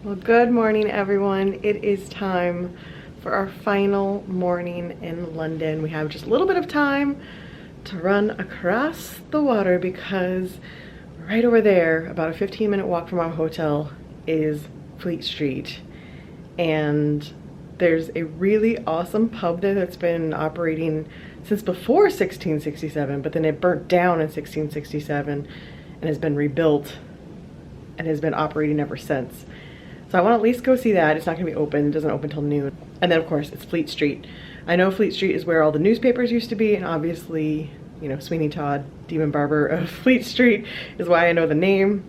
Well, good morning, everyone. It is time for our final morning in London. We have just a little bit of time to run across the water because right over there, about a 15-minute walk from our hotel, is Fleet Street. And there's a really awesome pub there that's been operating since before 1667, but then it burnt down in 1667 and has been rebuilt and has been operating ever since. So I want to at least go see that. It's not going to be open. It doesn't open till noon. And then of course it's Fleet Street. I know Fleet Street is where all the newspapers used to be, and obviously, you know, Sweeney Todd, Demon Barber of Fleet Street is why I know the name.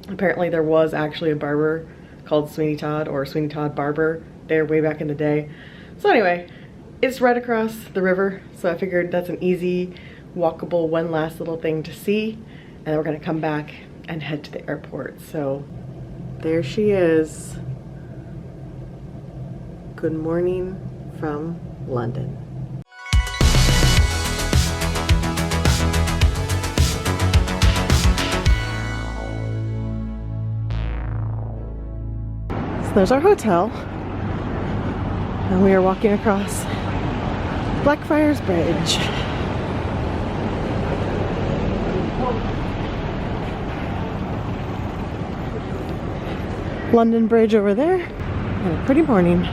Apparently there was actually a barber called Sweeney Todd, or Sweeney Todd Barber, there way back in the day. So anyway, it's right across the river, so I figured that's an easy, walkable, one last little thing to see, and then we're gonna come back and head to the airport. So there she is. Good morning from London. So there's our hotel, and we are walking across Blackfriars Bridge. London Bridge over there, and a pretty morning.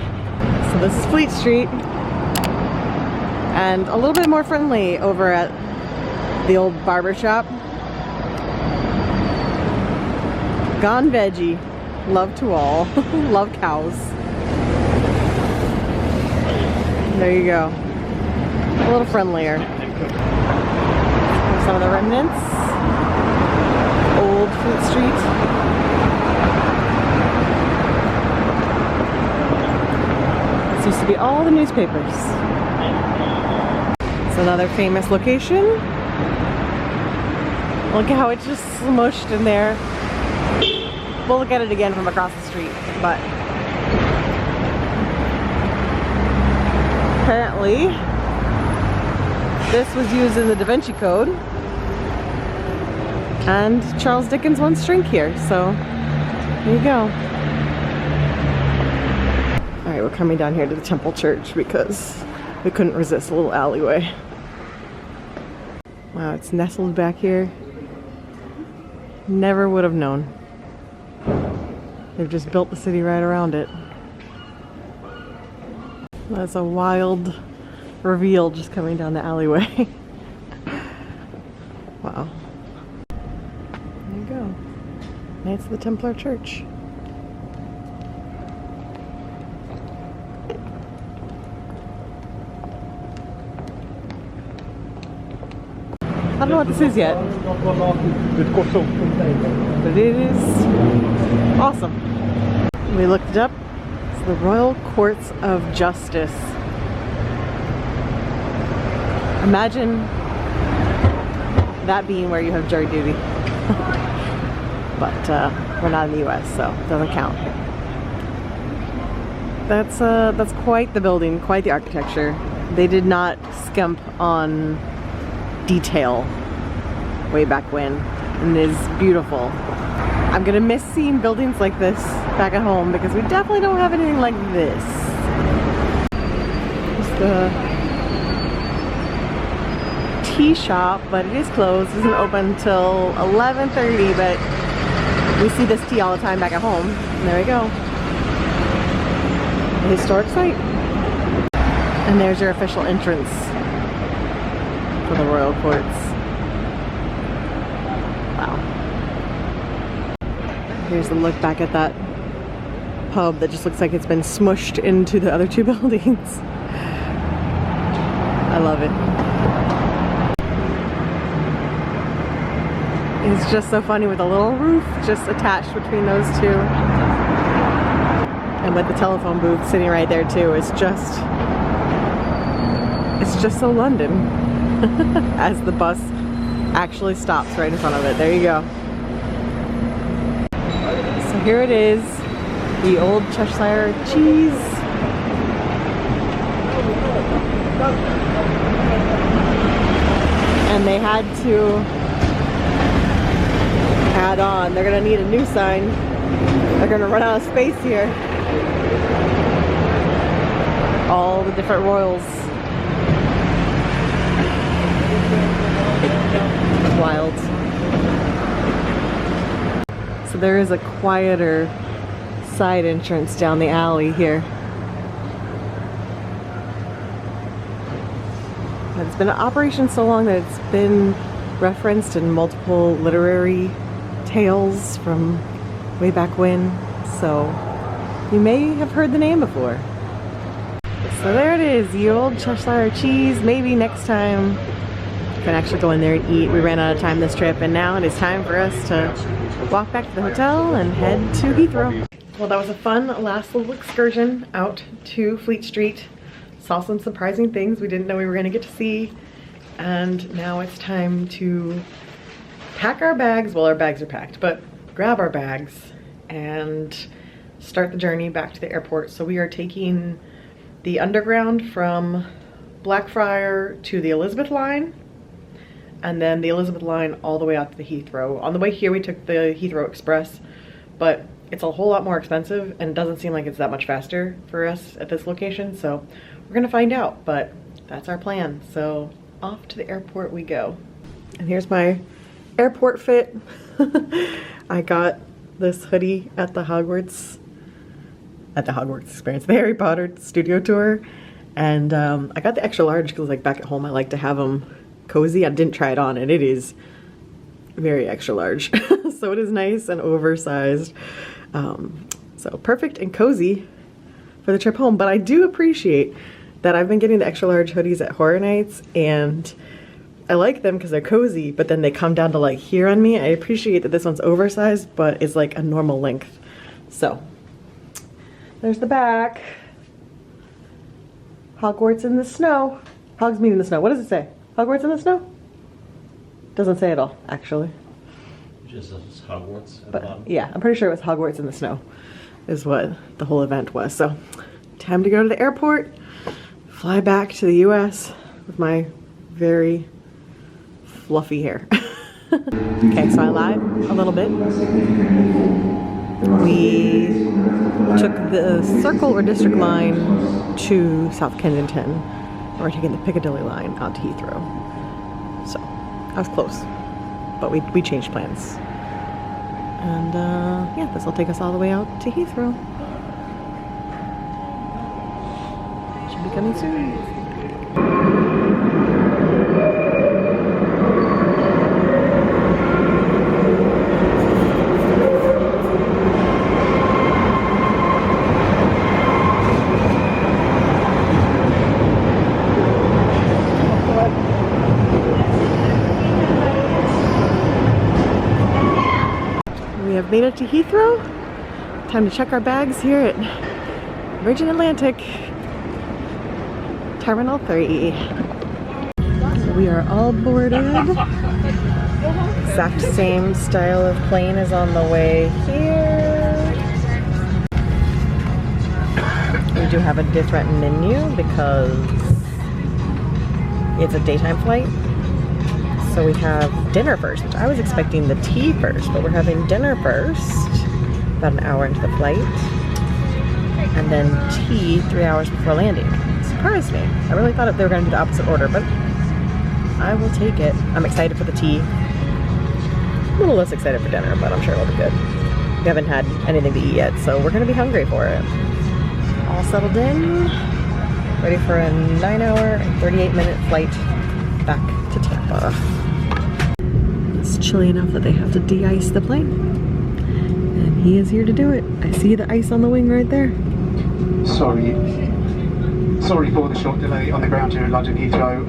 So this is Fleet Street, and a little bit more friendly over at the old barber shop. Gone veggie, love to all, love cows. There you go, a little friendlier. Some of the remnants, old Fleet Street. Used to be all the newspapers. It's another famous location. Look at how it's just smushed in there. We'll look at it again from across the street, but apparently this was used in the Da Vinci Code, and Charles Dickens once drank here, so there you go. Alright, we're coming down here to the Temple Church because we couldn't resist a little alleyway. Wow, it's nestled back here. Never would have known. They've just built the city right around it. That's a wild reveal just coming down the alleyway. Wow. There you go. That's the Templar Church. I don't know what this is yet, but it is awesome. We looked it up. It's the Royal Courts of Justice. Imagine that being where you have jury duty. But we're not in the US, so it doesn't count. That's quite the building, quite the architecture. They did not skimp on detail way back when, and it is beautiful. I'm gonna miss seeing buildings like this back at home because we definitely don't have anything like this. It's the tea shop, but it is closed. It isn't open till 11:30, but we see this tea all the time back at home. And there we go. A historic site. And there's your official entrance for the royal courts. Wow. Here's a look back at that pub that just looks like it's been smushed into the other two buildings. I love it. It's just so funny with a little roof just attached between those two. And with the telephone booth sitting right there too. It's just so London. As the bus actually stops right in front of it. There you go. So here it is, Ye Olde Cheshire Cheese. And they had to add on, they're gonna need a new sign They're gonna run out of space here. All the different royals. Wild. So there is a quieter side entrance down the alley here. It's been in operation so long that it's been referenced in multiple literary tales from way back when, so you may have heard the name before. So there it is, Ye Olde Cheshire Cheese. Maybe next time we can actually go in there and eat. We ran out of time this trip, and now it is time for us to walk back to the hotel and head to Heathrow. Well, that was a fun last little excursion out to Fleet Street. Saw some surprising things we didn't know we were going to get to see, and now it's time to pack our bags. Well, our bags are packed, but grab our bags and start the journey back to the airport. So we are taking the underground from Blackfriar to the Elizabeth line, and then the Elizabeth line all the way out to the Heathrow. On the way here we took the Heathrow Express, but it's a whole lot more expensive and doesn't seem like it's that much faster for us at this location, so we're gonna find out, but that's our plan. So off to the airport we go. And here's my airport fit. I got this hoodie at the Hogwarts experience, the Harry Potter studio tour, and I got the extra large because like back at home I like to have them cozy. I didn't try it on and it is very extra large. So it is nice and oversized, so perfect and cozy for the trip home. But I do appreciate that I've been getting the extra large hoodies at Horror Nights, and I like them because they're cozy, but then they come down to like here on me. I appreciate that this one's oversized, but it's like a normal length. So there's the back. Hogwarts in the snow. Hogsmeade in the snow. What does it say? Hogwarts in the snow? Doesn't say it all, actually. It just says Hogwarts at But the bottom. yeah, I'm pretty sure it was Hogwarts in the snow is what the whole event was. So time to go to the airport, fly back to the US with my very fluffy hair. Okay, so I lied a little bit. We took the Circle or District line to South Kensington. We're taking the Piccadilly line out to Heathrow. So I was close, but we changed plans. And yeah, this will take us all the way out to Heathrow. Should be coming soon. Made it to Heathrow. Time to check our bags here at Virgin Atlantic Terminal 3. We are all boarded. Exact same style of plane is on the way here. We do have a different menu because it's a daytime flight. So we have dinner first, which I was expecting the tea first, but we're having dinner first, about an hour into the flight, and then tea 3 hours before landing. Surprised me. I really thought they were going to do the opposite order, but I will take it. I'm excited for the tea. A little less excited for dinner, but I'm sure it'll be good. We haven't had anything to eat yet, so we're going to be hungry for it. All settled in, ready for a 9-hour and 38-minute flight back to Tampa. It's chilly enough that they have to de-ice the plane, and he is here to do it. I see the ice on the wing right there. Sorry for the short delay on the ground here in London Heathrow.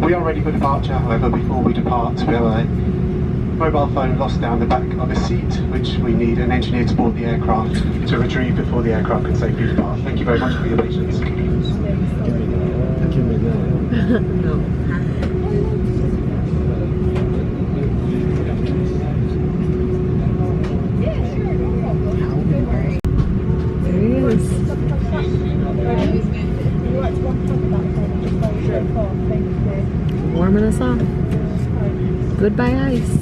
We are ready for departure. However, before we depart, we have a mobile phone lost down the back of a seat, which we need an engineer to board the aircraft to retrieve before the aircraft can safely depart. Thank you very much for your patience. No. Warming us up. Goodbye ice.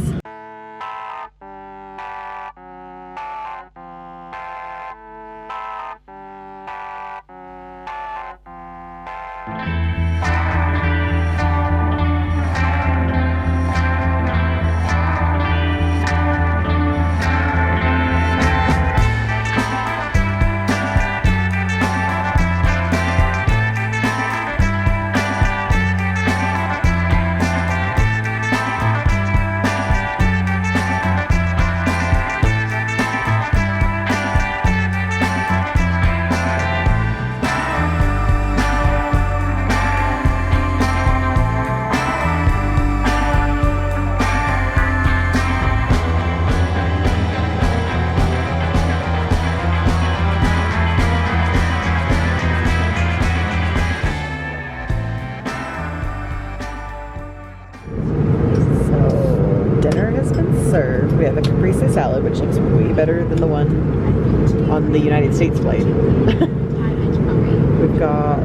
Served. We have a caprese salad, which looks way better than the one on the United States flight. We've got,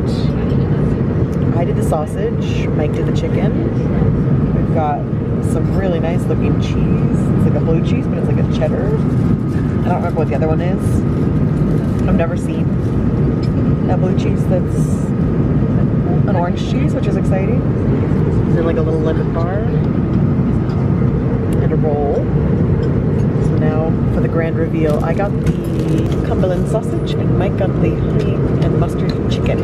I did the sausage, Mike did the chicken. We've got some really nice looking cheese. It's like a blue cheese, but it's like a cheddar. I don't remember what the other one is. I've never seen that blue cheese that's an orange cheese, which is exciting. And then like a little lemon bar. And a roll. So now for the grand reveal, I got the Cumberland sausage and Mike got the honey and mustard chicken.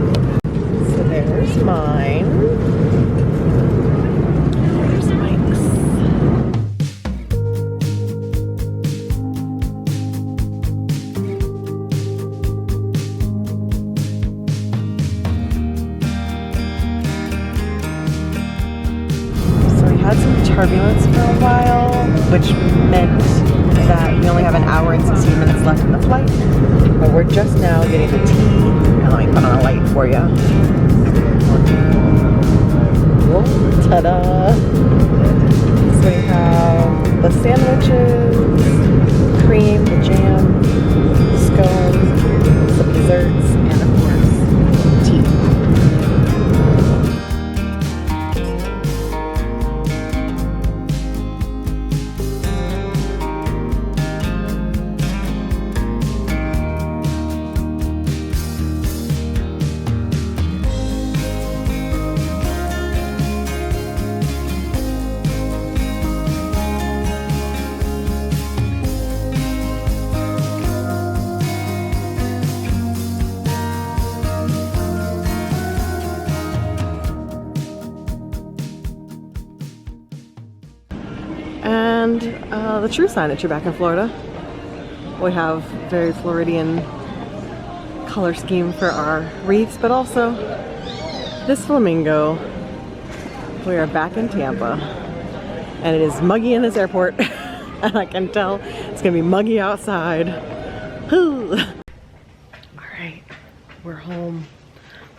So there's mine. There's Mike's. Had some turbulence for a while, which meant that we only have an hour and 16 minutes left in the flight. But we're just now getting the tea. And let me put on a light for you. Whoa, ta-da! So we have the sandwiches, cream, the jam, scone, some desserts, and of course, tea. And the true sign that you're back in Florida. We have very Floridian color scheme for our wreaths, but also this flamingo. We are back in Tampa, and it is muggy in this airport, and I can tell it's gonna be muggy outside. All right, we're home.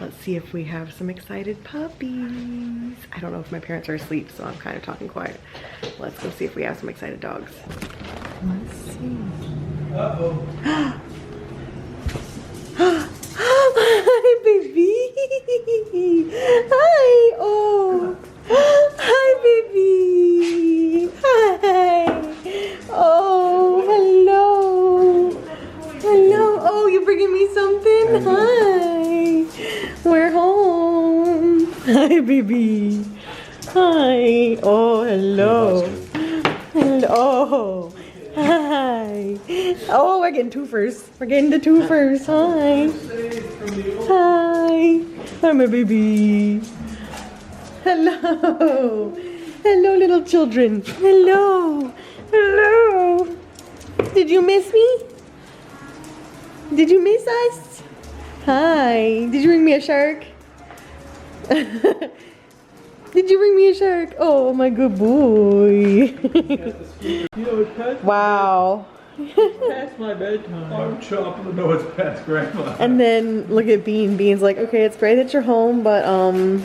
Let's see if we have some excited puppies. I don't know if my parents are asleep, so I'm kind of talking quiet. Let's go see if we have some excited dogs. Let's see. Uh-oh. Hi, baby. Hi. Oh. Hi, baby. Hi. Oh, hello. Hello. Oh, you're bringing me something? Hi. We're home. Hi, baby. Hi. Oh, hello. Hello. Hi. Oh, we're getting twofers. We're getting the twofers. Hi. Hi. Hi, my baby. Hello. Hello, little children. Hello. Hello. Did you miss me? Did you miss us? Hi. Did you bring me a shark? Did you bring me a shark? Oh, my good boy. Wow. Past my bedtime. I'm chopping the nose past grandma. And then look at Bean. Bean's like, okay, it's great that you're home, but can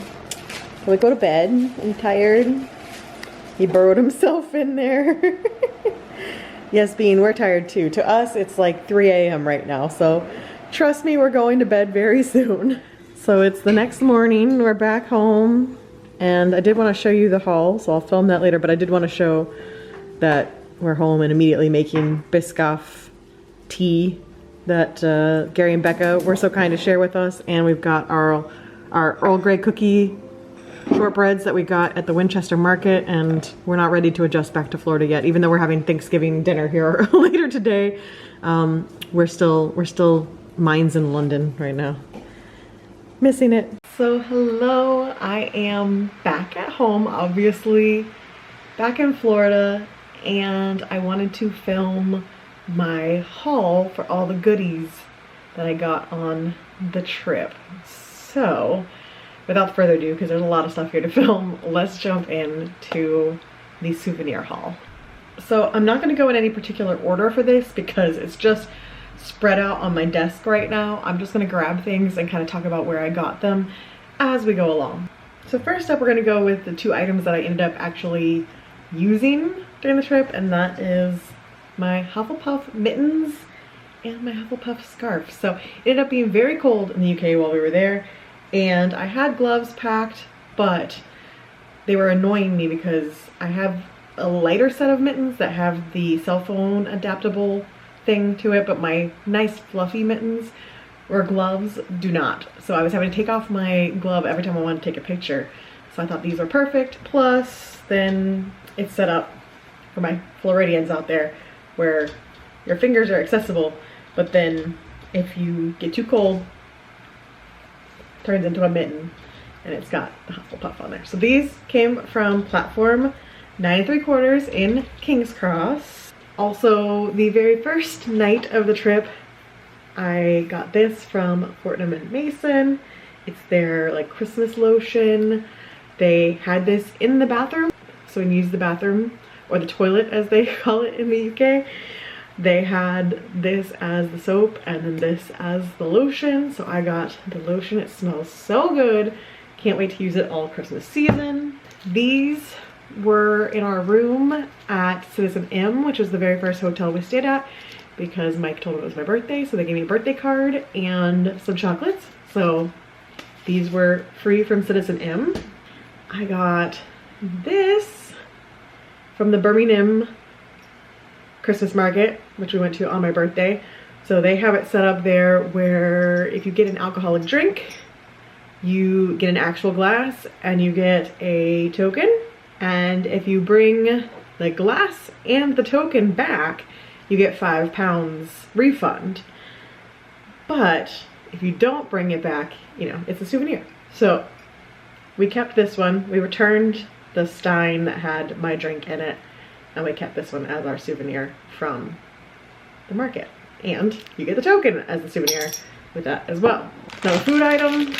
we go to bed? I'm tired. He burrowed himself in there. Yes, Bean, we're tired too. To us, it's like 3 a.m. right now, so trust me, we're going to bed very soon. So it's the next morning, we're back home, and I did want to show you the haul, so I'll film that later, but I did want to show that we're home and immediately making Biscoff tea that Gary and Becca were so kind to share with us, and we've got our our Earl Grey cookie shortbreads that we got at the Winchester Market, and we're not ready to adjust back to Florida yet. Even though we're having Thanksgiving dinner here later today, we're still minds in London right now. Missing it. So hello, I am back at home, obviously back in Florida, and I wanted to film my haul for all the goodies that I got on the trip. So without further ado, because there's a lot of stuff here to film, let's jump into the souvenir haul. So I'm not going to go in any particular order for this because it's just spread out on my desk right now. I'm just going to grab things and kind of talk about where I got them as we go along. So first up, we're going to go with the two items that I ended up actually using during the trip, and that is my Hufflepuff mittens and my Hufflepuff scarf. So it ended up being very cold in the UK while we were there, and I had gloves packed, but they were annoying me because I have a lighter set of mittens that have the cell phone adaptable thing to it, but my nice fluffy mittens or gloves do not. So I was having to take off my glove every time I wanted to take a picture. So I thought these were perfect. Plus, then it's set up for my Floridians out there where your fingers are accessible, but then if you get too cold, turns into a mitten, and it's got the Hufflepuff on there. So these came from platform 9 3/4 in King's Cross. Also, the very first night of the trip, I got this from Fortnum & Mason. It's their like Christmas lotion. They had this in the bathroom, so when you use the bathroom, or the toilet as they call it in the UK, they had this as the soap and then this as the lotion. So I got the lotion. It smells so good. Can't wait to use it all Christmas season. These were in our room at Citizen M, which was the very first hotel we stayed at, because Mike told me it was my birthday, so they gave me a birthday card and some chocolates. So these were free from Citizen M. I got this from the Birmingham Christmas market, which we went to on my birthday. So they have it set up there where if you get an alcoholic drink, you get an actual glass and you get a token. And if you bring the glass and the token back, you get £5 refund. But if you don't bring it back, you know, it's a souvenir. So we kept this one. We returned the stein that had my drink in it, and we kept this one as our souvenir from the market. And you get the token as the souvenir with that as well. Now the food items,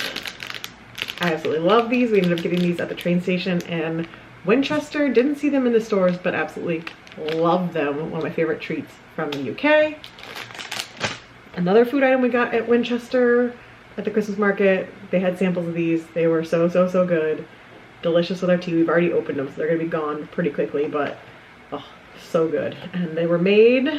I absolutely love these. We ended up getting these at the train station in Winchester. Didn't see them in the stores, but absolutely love them. One of my favorite treats from the UK. Another food item we got at Winchester at the Christmas market. They had samples of these. They were so good. Delicious with our tea. We've already opened them, so they're gonna be gone pretty quickly, but oh, so good. And they were made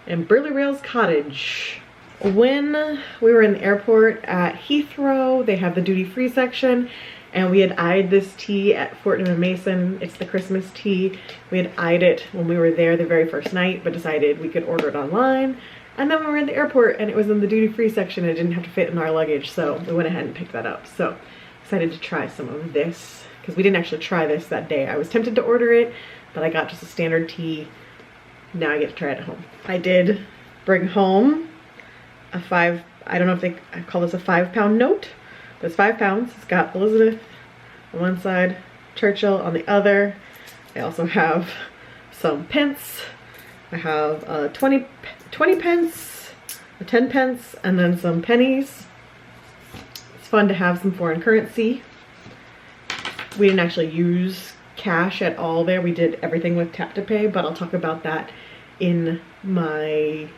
in Burley Rails Cottage. When we were in the airport at Heathrow, they have the duty-free section, and we had eyed this tea at Fortnum & Mason. It's the Christmas tea. We had eyed it when we were there the very first night, but decided we could order it online. And then we were in the airport and it was in the duty-free section and it didn't have to fit in our luggage, so we went ahead and picked that up. So excited to try some of this, because we didn't actually try this that day. I was tempted to order it, but I got just a standard tea. Now I get to try it at home. I did bring home a I don't know if I call this a £5 note, but it's £5. It's got Elizabeth on one side, Churchill on the other. I also have some pence. I have 20 pence, a 10 pence, and then some pennies. It's fun to have some foreign currency. We didn't actually use cash at all there. We did everything with tap to pay, but I'll talk about that in my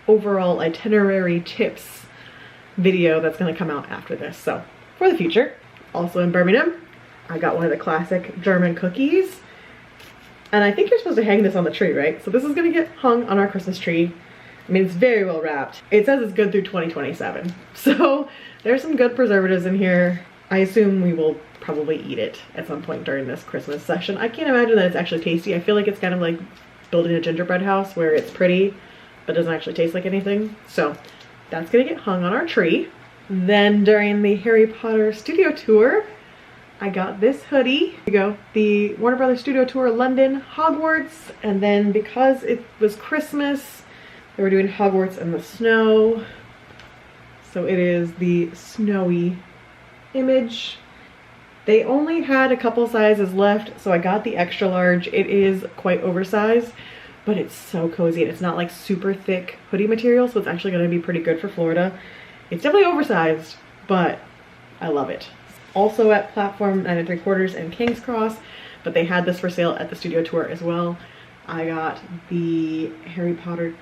overall itinerary tips video that's going to come out after this. So for the future. Also in Birmingham, I got one of the classic German cookies. And I think you're supposed to hang this on the tree, right? So this is gonna get hung on our Christmas tree. I mean, it's very well wrapped. It says it's good through 2027. So there's some good preservatives in here. I assume we will probably eat it at some point during this Christmas session. I can't imagine that it's actually tasty. I feel like it's kind of like building a gingerbread house where it's pretty, but doesn't actually taste like anything. So that's gonna get hung on our tree. Then during the Harry Potter studio tour, I got this hoodie. Here you go. The Warner Brothers Studio Tour London Hogwarts. And then because it was Christmas, they were doing Hogwarts in the snow. So it is the snowy image. They only had a couple sizes left, so I got the extra large. It is quite oversized, but it's so cozy. And it's not like super thick hoodie material, so it's actually gonna be pretty good for Florida. It's definitely oversized, but I love it. Also at platform 9 3/4 and King's Cross, but they had this for sale at the studio tour as well. I got the Harry Potter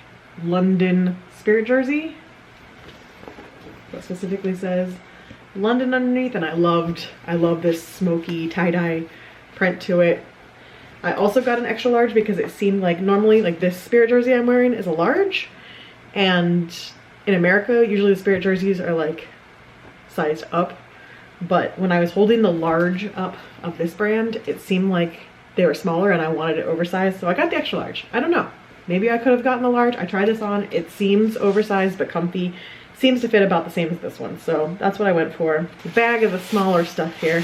London spirit jersey. That specifically says London underneath, and I love this smoky tie-dye print to it. I also got an extra large because it seemed like normally like this spirit jersey I'm wearing is a large, and in America usually the spirit jerseys are like sized up, but when I was holding the large up of this brand, it seemed like they were smaller and I wanted it oversized, so I got the extra large. I don't know, maybe I could have gotten the large. I tried this on, it seems oversized but comfy. Seems to fit about the same as this one, so that's what I went for. The bag of the smaller stuff here.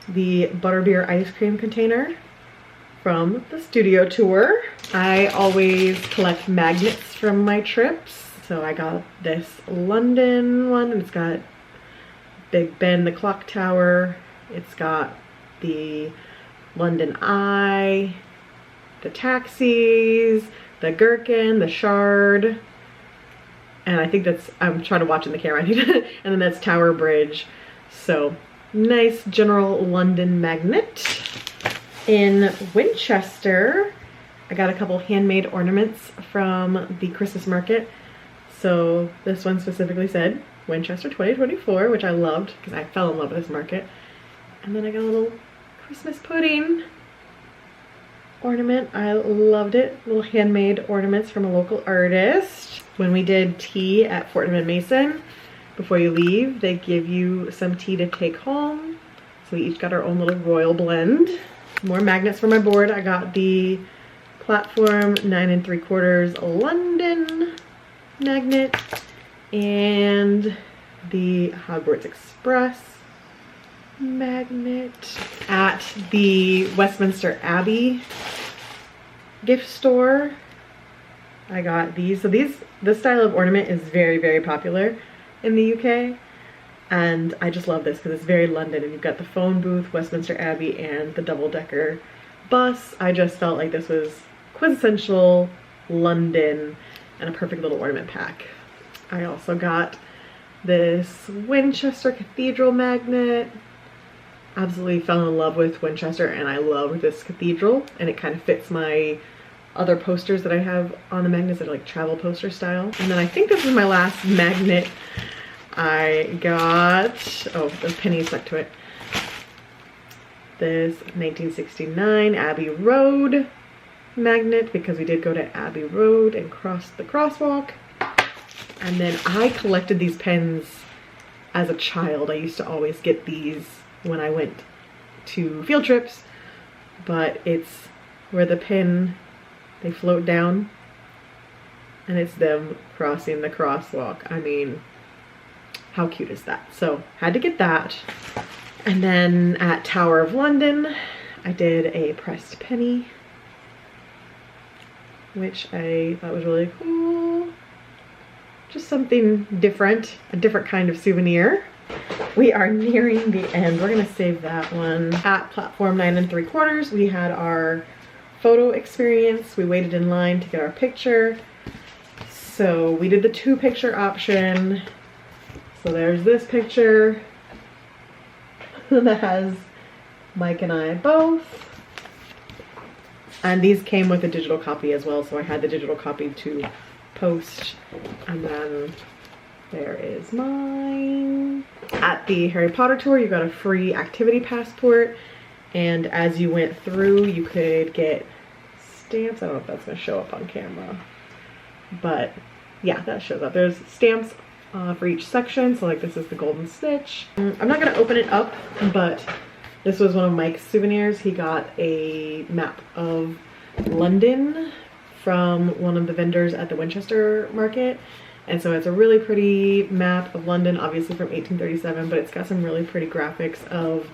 The butterbeer ice cream container from the studio tour. I always collect magnets from my trips, so I got this London one, and it's got Big Ben, the clock tower. It's got the London Eye, the taxis, the gherkin, the shard. And I think that's, I'm trying to watch in the camera, I need to, and then that's Tower Bridge. So nice general London magnet. In Winchester, I got a couple handmade ornaments from the Christmas market. So this one specifically said Winchester 2024, which I loved because I fell in love with this market. And then I got a little Christmas pudding ornament. I loved it. Little handmade ornaments from a local artist. When we did tea at Fortnum and Mason, before you leave, they give you some tea to take home. So we each got our own little royal blend. More magnets for my board. I got the platform 9 3/4 London magnet and the Hogwarts Express magnet. At the Westminster Abbey gift store, I got these. So this style of ornament is very, very popular in the UK. And I just love this because it's very London, and you've got the phone booth, Westminster Abbey, and the double-decker bus. I just felt like this was quintessential London and a perfect little ornament pack. I also got this Winchester Cathedral magnet. Absolutely fell in love with Winchester, and I love this cathedral, and it kind of fits my other posters that I have on the magnets that are like travel poster style. And then I think this is my last magnet. I got, oh, the penny stuck to it. This 1969 Abbey Road magnet, because we did go to Abbey Road and cross the crosswalk. And then I collected these pens as a child. I used to always get these when I went to field trips, but it's where the pen, they float down, and it's them crossing the crosswalk. I mean, how cute is that? So had to get that. And then at Tower of London, I did a pressed penny, which I thought was really cool. Just something different, a different kind of souvenir. We are nearing the end. We're gonna save that one. At platform 9 3/4, we had our photo experience. We waited in line to get our picture. So we did the 2-picture option. So there's this picture that has Mike and I both. And these came with a digital copy as well, so I had the digital copy to post. And then there is mine. At the Harry Potter tour, you got a free activity passport, and as you went through, you could get stamps. I don't know if that's gonna show up on camera, but yeah, that shows up. There's stamps for each section. So like this is the golden snitch. I'm not gonna open it up, but this was one of Mike's souvenirs. He got a map of London from one of the vendors at the Winchester market, And so it's a really pretty map of London, obviously from 1837, but it's got some really pretty graphics of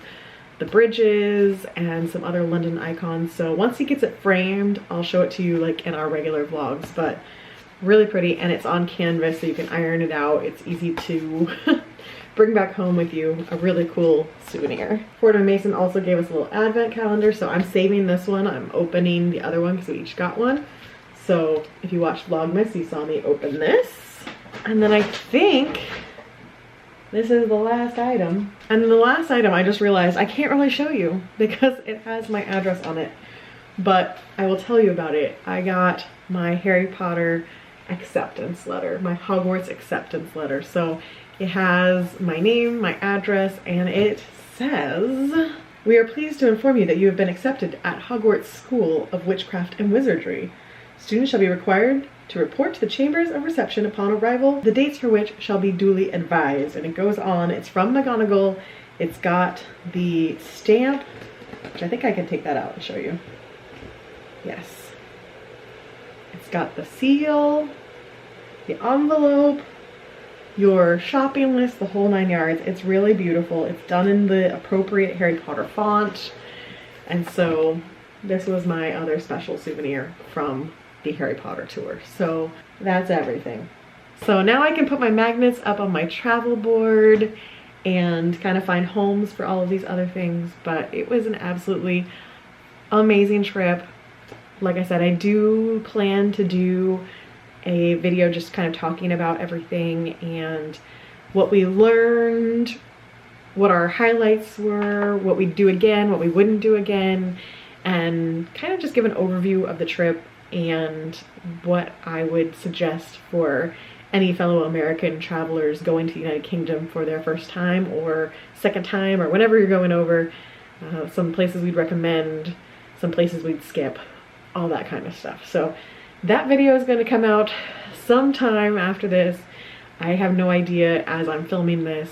the bridges and some other London icons. So once he gets it framed, I'll show it to you like in our regular vlogs, but really pretty, and it's on canvas so you can iron it out. It's easy to bring back home with you. A really cool souvenir. Ford & Mason also gave us a little advent calendar, so I'm saving this one. I'm opening the other one because we each got one. So if you watched Vlogmas, you saw me open this. And then I think this is the last item. And the last item I just realized I can't really show you because it has my address on it, but I will tell you about it. I got my Harry Potter acceptance letter, my Hogwarts acceptance letter. So it has my name, my address, and it says, "We are pleased to inform you that you have been accepted at Hogwarts School of Witchcraft and Wizardry. Students shall be required to report to the chambers of reception upon arrival, the dates for which shall be duly advised." And it goes on. It's from McGonagall. It's got the stamp, which I think I can take that out and show you. Yes. It's got the seal, the envelope, your shopping list, the whole 9 yards. It's really beautiful. It's done in the appropriate Harry Potter font. And so this was my other special souvenir from the Harry Potter tour. So that's everything. So now I can put my magnets up on my travel board and kind of find homes for all of these other things. But it was an absolutely amazing trip. Like I said, I do plan to do a video just kind of talking about everything and what we learned, what our highlights were, what we'd do again, what we wouldn't do again, and kind of just give an overview of the trip and what I would suggest for any fellow American travelers going to the United Kingdom for their first time or second time or whenever you're going over. Some places we'd recommend, some places we'd skip, all that kind of stuff. So that video is going to come out sometime after this. I have no idea as I'm filming this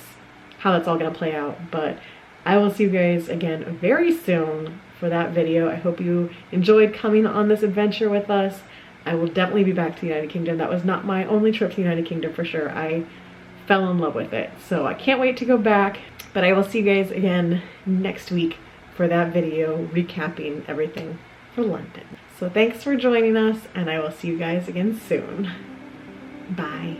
how that's all going to play out, but I will see you guys again very soon for that video. I hope you enjoyed coming on this adventure with us. I will definitely be back to the United Kingdom. That was not my only trip to the United Kingdom for sure. I fell in love with it. So I can't wait to go back, but I will see you guys again next week for that video recapping everything for London. So thanks for joining us, and I will see you guys again soon. Bye.